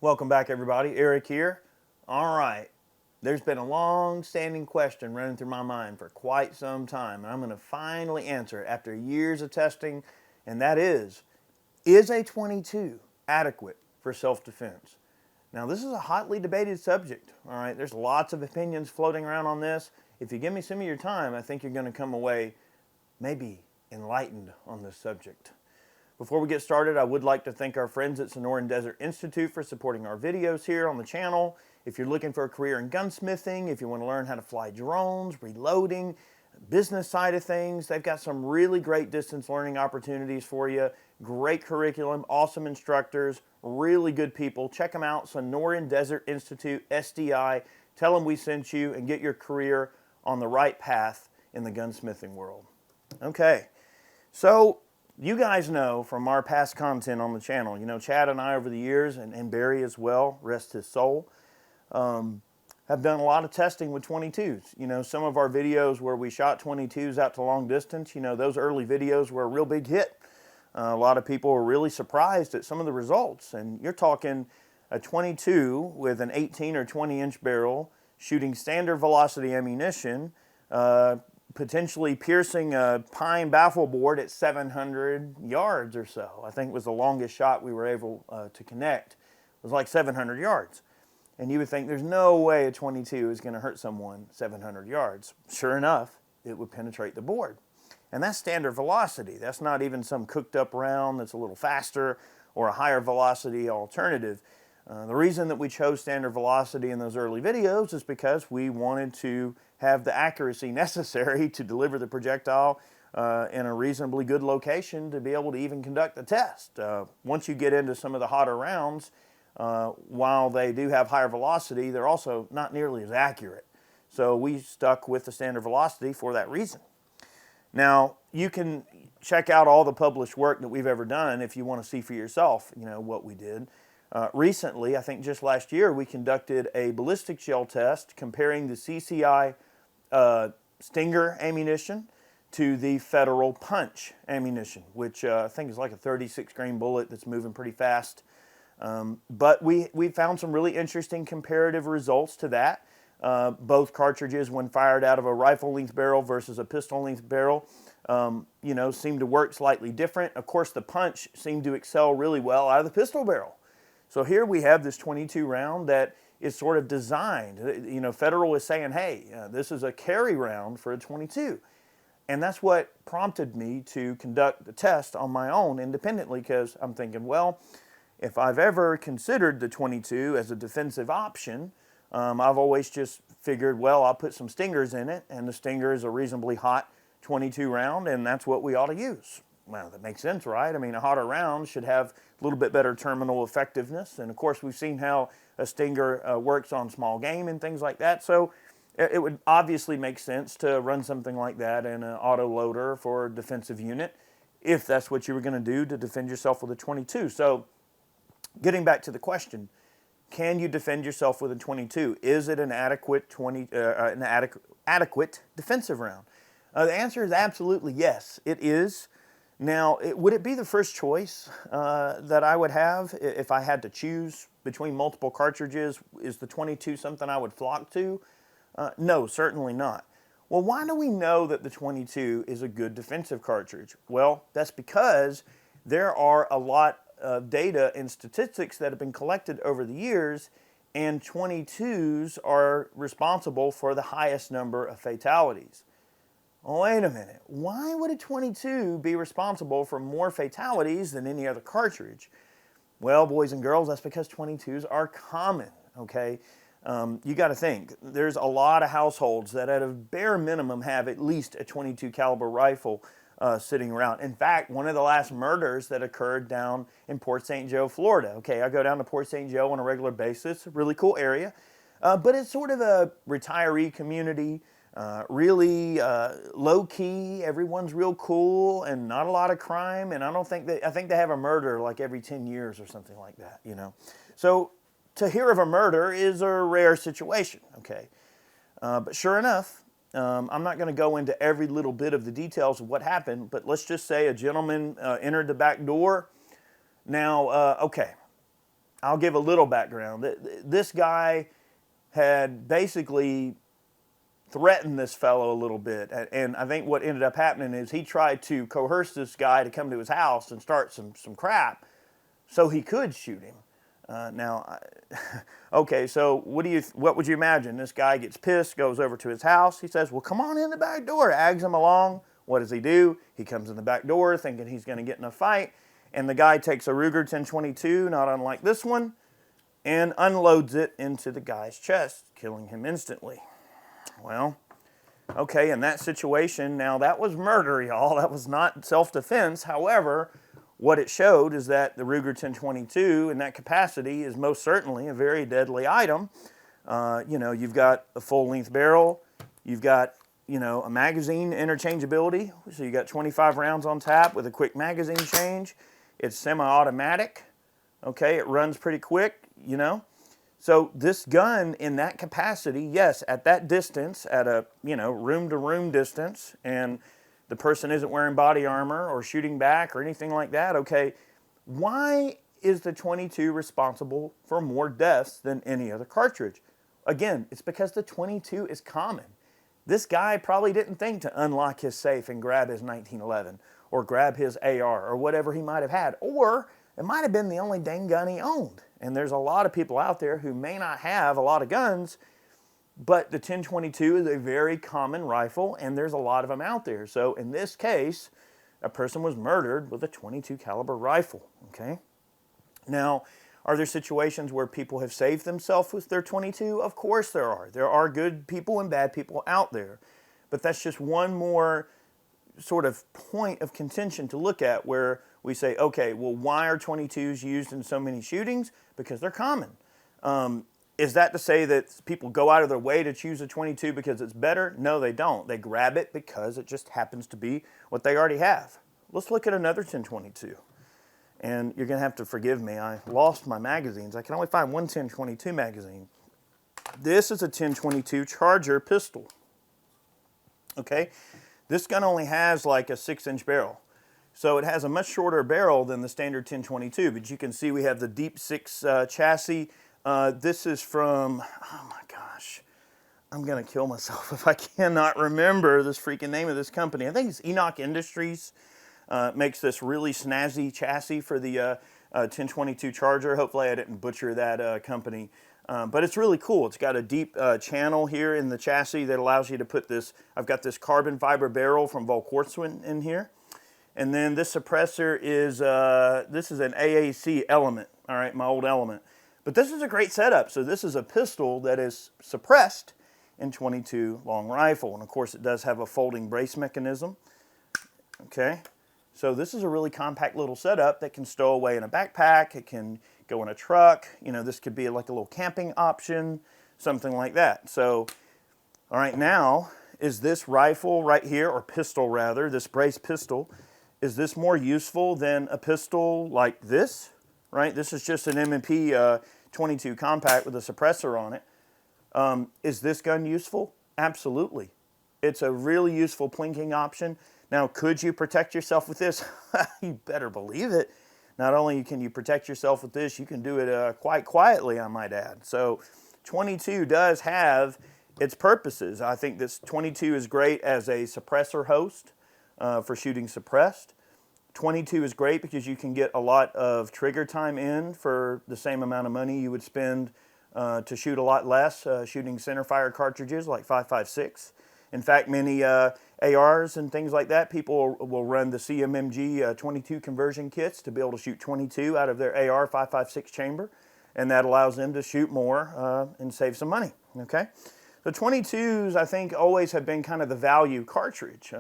Welcome back, everybody. Eric here. All right, there's been a long-standing question running through my mind for quite some time, and I'm going to finally answer it after years of testing, and that is a 22 adequate for self-defense? Now, this is a hotly debated subject, all right? There's lots of opinions floating around on this. If you give me some of your time, I think you're going to come away maybe enlightened on this subject. Before we get started, I would like to thank our friends at Sonoran Desert Institute for supporting our videos here on the channel. If you're looking for a career in gunsmithing, if you want to learn how to fly drones, reloading, business side of things, they've got some really great distance learning opportunities for you. Great curriculum, awesome instructors, really good people. Check them out, Sonoran Desert Institute, SDI. Tell them we sent you and get your career on the right path in the gunsmithing world. Okay, so you guys know from our past content on the channel, you know, Chad and I over the years, and Barry as well, rest his soul, have done a lot of testing with 22s. You know, some of our videos where we shot 22s out to long distance, you know, those early videos were a real big hit. A lot of people were really surprised at some of the results. And you're talking a 22 with an 18 or 20 inch barrel, shooting standard velocity ammunition, potentially piercing a pine baffle board at 700 yards or so. I think was the longest shot we were able to connect. It was like 700 yards. And you would think there's no way a 22 is going to hurt someone 700 yards. Sure enough, it would penetrate the board. And that's standard velocity. That's not even some cooked up round that's a little faster or a higher velocity alternative. The reason that we chose standard velocity in those early videos is because we wanted to have the accuracy necessary to deliver the projectile in a reasonably good location to be able to even conduct the test. Once you get into some of the hotter rounds, while they do have higher velocity, they're also not nearly as accurate. So we stuck with the standard velocity for that reason. Now, you can check out all the published work that we've ever done if you want to see for yourself, you know, what we did. Recently, I think just last year, we conducted a ballistic shell test comparing the CCI Stinger ammunition to the Federal Punch ammunition, which I think is like a 36 grain bullet that's moving pretty fast. But we found some really interesting comparative results to that. Both cartridges, when fired out of a rifle length barrel versus a pistol length barrel, you know, seemed to work slightly different. Of course, the Punch seemed to excel really well out of the pistol barrel. So here we have this 22 round that is sort of designed. You know, Federal is saying, hey, this is a carry round for a 22. And that's what prompted me to conduct the test on my own independently, because I'm thinking, well, if I've ever considered the 22 as a defensive option, I've always just figured, well, I'll put some Stingers in it, and the Stinger is a reasonably hot 22 round, and that's what we ought to use. Well, that makes sense, right? I mean, a hotter round should have a little bit better terminal effectiveness, and of course, we've seen how a Stinger works on small game and things like that, so it would obviously make sense to run something like that in an auto loader for a defensive unit, if that's what you were going to do to defend yourself with a 22. So, getting back to the question, can you defend yourself with a 22? Is it an adequate adequate defensive round? The answer is absolutely yes, it is. Now, would it be the first choice that I would have if I had to choose between multiple cartridges? Is the 22 something I would flock to? No, certainly not. Well, why do we know that the 22 is a good defensive cartridge? Well, that's because there are a lot of data and statistics that have been collected over the years, and 22s are responsible for the highest number of fatalities. Wait a minute, why would a 22 be responsible for more fatalities than any other cartridge? Well, boys and girls, that's because 22s are common, okay? You got to think, there's a lot of households that at a bare minimum have at least a 22 caliber rifle sitting around. In fact, one of the last murders that occurred down in Port St. Joe, Florida. Okay, I go down to Port St. Joe on a regular basis, a really cool area, but it's sort of a retiree community, really low-key, everyone's real cool, and not a lot of crime, and I think they have a murder like every 10 years or something like that, you know. So to hear of a murder is a rare situation, okay. But sure enough, I'm not going to go into every little bit of the details of what happened, but let's just say a gentleman entered the back door. Now, okay, I'll give a little background. This guy had basically threatened this fellow a little bit, and I think what ended up happening is he tried to coerce this guy to come to his house and start some crap so he could shoot him. Okay, so what would you imagine? This guy gets pissed, goes over to his house. He says, well, come on in the back door, eggs him along. What does he do? He comes in the back door thinking he's going to get in a fight, and the guy takes a Ruger 10/22, not unlike this one, and unloads it into the guy's chest, killing him instantly. Well, okay, in that situation, now that was murder, y'all. That was not self-defense. However, what it showed is that the Ruger 10/22 in that capacity is most certainly a very deadly item. You've got a full-length barrel. You've got, a magazine interchangeability. So you got 25 rounds on tap with a quick magazine change. It's semi-automatic. Okay, it runs pretty quick, So this gun in that capacity, yes, at that distance, at a, room-to-room distance, and the person isn't wearing body armor or shooting back or anything like that, okay, why is the 22 responsible for more deaths than any other cartridge? Again, it's because the 22 is common. This guy probably didn't think to unlock his safe and grab his 1911 or grab his AR or whatever he might have had, or it might have been the only dang gun he owned. And there's a lot of people out there who may not have a lot of guns, but the 10/22 is a very common rifle, and there's a lot of them out there. So in this case, a person was murdered with a 22 caliber rifle, okay? Now, are there situations where people have saved themselves with their 22? Of course there are. There are good people and bad people out there. But that's just one more sort of point of contention to look at where we say, okay, well, why are 22s used in so many shootings? Because they're common. Is that to say that people go out of their way to choose a 22 because it's better? No, they don't. They grab it because it just happens to be what they already have. Let's look at another 10/22. And you're going to have to forgive me. I lost my magazines. I can only find one 10/22 magazine. This is a 10/22 Charger pistol. Okay? This gun only has like a 6-inch barrel. So it has a much shorter barrel than the standard 10/22, but you can see we have the Deep 6 chassis. This is from, oh my gosh, I'm going to kill myself if I cannot remember this freaking name of this company. I think it's Enoch Industries. Makes this really snazzy chassis for the 10/22 Charger. Hopefully I didn't butcher that company. But it's really cool. It's got a deep channel here in the chassis that allows you to put this. I've got this carbon fiber barrel from Volquartsen in here. And then this suppressor is, this is an AAC Element, all right, my old Element. But this is a great setup. So this is a pistol that is suppressed in 22 long rifle. And of course it does have a folding brace mechanism. Okay, so this is a really compact little setup that can stow away in a backpack. It can go in a truck. This could be like a little camping option, something like that. So, all right, now, is this rifle right here, or pistol rather, this brace pistol, is this more useful than a pistol like this, right? This is just an M&P 22 compact with a suppressor on it. Is this gun useful? Absolutely. It's a really useful plinking option. Now, could you protect yourself with this? You better believe it. Not only can you protect yourself with this, you can do it quite quietly, I might add. So 22 does have its purposes. I think this 22 is great as a suppressor host for shooting suppressed. 22 is great because you can get a lot of trigger time in for the same amount of money you would spend to shoot a lot less shooting centerfire cartridges like 5.56. In fact, many ARs and things like that, people will run the CMMG 22 conversion kits to be able to shoot 22 out of their AR 5.56 chamber, and that allows them to shoot more and save some money, okay? The 22s, I think, always have been kind of the value cartridge.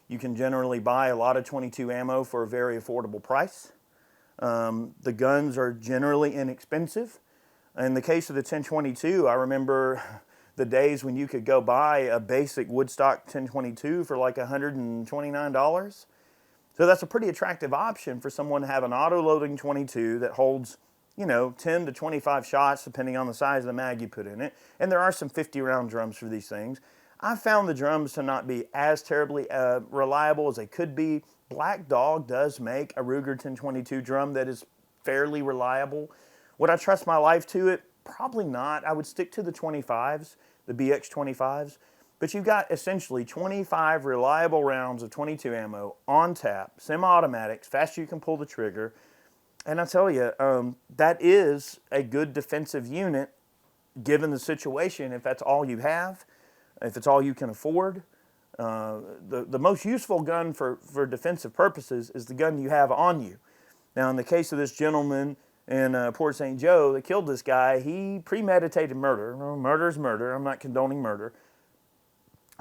You can generally buy a lot of 22 ammo for a very affordable price. The guns are generally inexpensive. In the case of the 10/22, I remember the days when you could go buy a basic Woodstock 10/22 for like $129. So that's a pretty attractive option for someone to have an auto-loading 22 that holds, 10 to 25 shots depending on the size of the mag you put in it. And there are some 50-round drums for these things. I've found the drums to not be as terribly reliable as they could be. Black Dog does make a Ruger 10/22 drum that is fairly reliable. Would I trust my life to it? Probably not. I would stick to the 25s, the BX 25s. But you've got essentially 25 reliable rounds of 22 ammo on tap, semi-automatics, fast you can pull the trigger. And I tell you, that is a good defensive unit given the situation, if that's all you have, if it's all you can afford. The most useful gun for defensive purposes is the gun you have on you. Now, in the case of this gentleman in Port St. Joe that killed this guy, he premeditated murder. Well, murder is murder. I'm not condoning murder.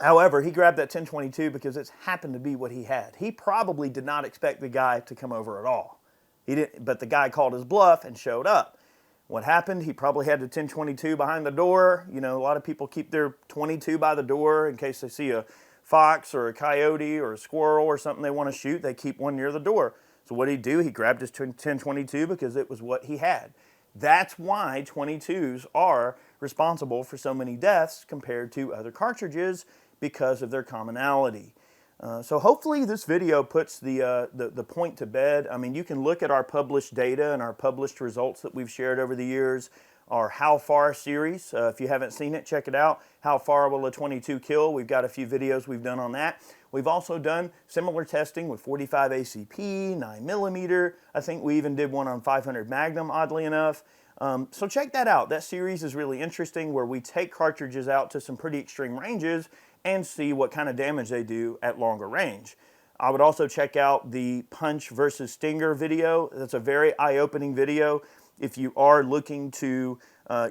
However, he grabbed that 1022 because it happened to be what he had. He probably did not expect the guy to come over at all. He didn't, but the guy called his bluff and showed up. What happened? He probably had the 1022 behind the door. You know, a lot of people keep their 22 by the door in case they see a fox or a coyote or a squirrel or something they want to shoot. They keep one near the door. So what did he do? He grabbed his 1022 because it was what he had. That's why 22s are responsible for so many deaths compared to other cartridges, because of their commonality. So hopefully this video puts the point to bed. I mean, you can look at our published data and our published results that we've shared over the years, our How Far series. If you haven't seen it, check it out. How far will a 22 kill? We've got a few videos we've done on that. We've also done similar testing with 45 ACP, 9mm. I think we even did one on 500 Magnum, oddly enough. So check that out. That series is really interesting, where we take cartridges out to some pretty extreme ranges and see what kind of damage they do at longer range. I would also check out the Punch versus Stinger video. That's a very eye-opening video. If you are looking to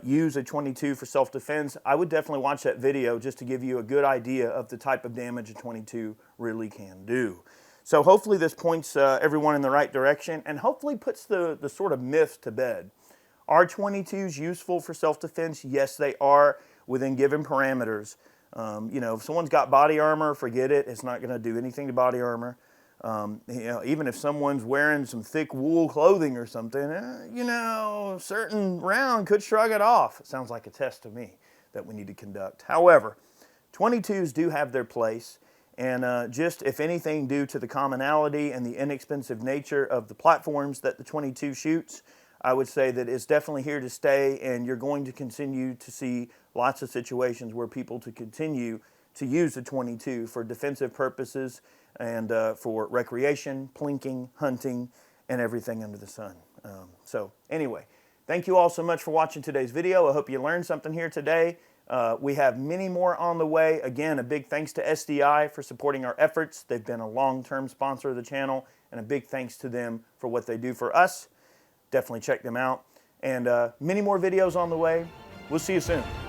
use a 22 for self-defense, I would definitely watch that video just to give you a good idea of the type of damage a 22 really can do. So hopefully this points everyone in the right direction, and hopefully puts the sort of myths to bed. Are 22s useful for self-defense? Yes, they are, within given parameters. You know, if someone's got body armor, forget it. It's not going to do anything to body armor. You know, even if someone's wearing some thick wool clothing or something, you know, a certain round could shrug it off. It sounds like a test to me that we need to conduct. However, 22s do have their place, and just, if anything, due to the commonality and the inexpensive nature of the platforms that the 22 shoots, I would say that it's definitely here to stay, and you're going to continue to see lots of situations where people to continue to use the 22 for defensive purposes and for recreation, plinking, hunting, and everything under the sun. So anyway, thank you all so much for watching today's video. I hope you learned something here today. We have many more on the way. Again, a big thanks to SDI for supporting our efforts. They've been a long-term sponsor of the channel, and a big thanks to them for what they do for us. Definitely check them out. And many more videos on the way. We'll see you soon.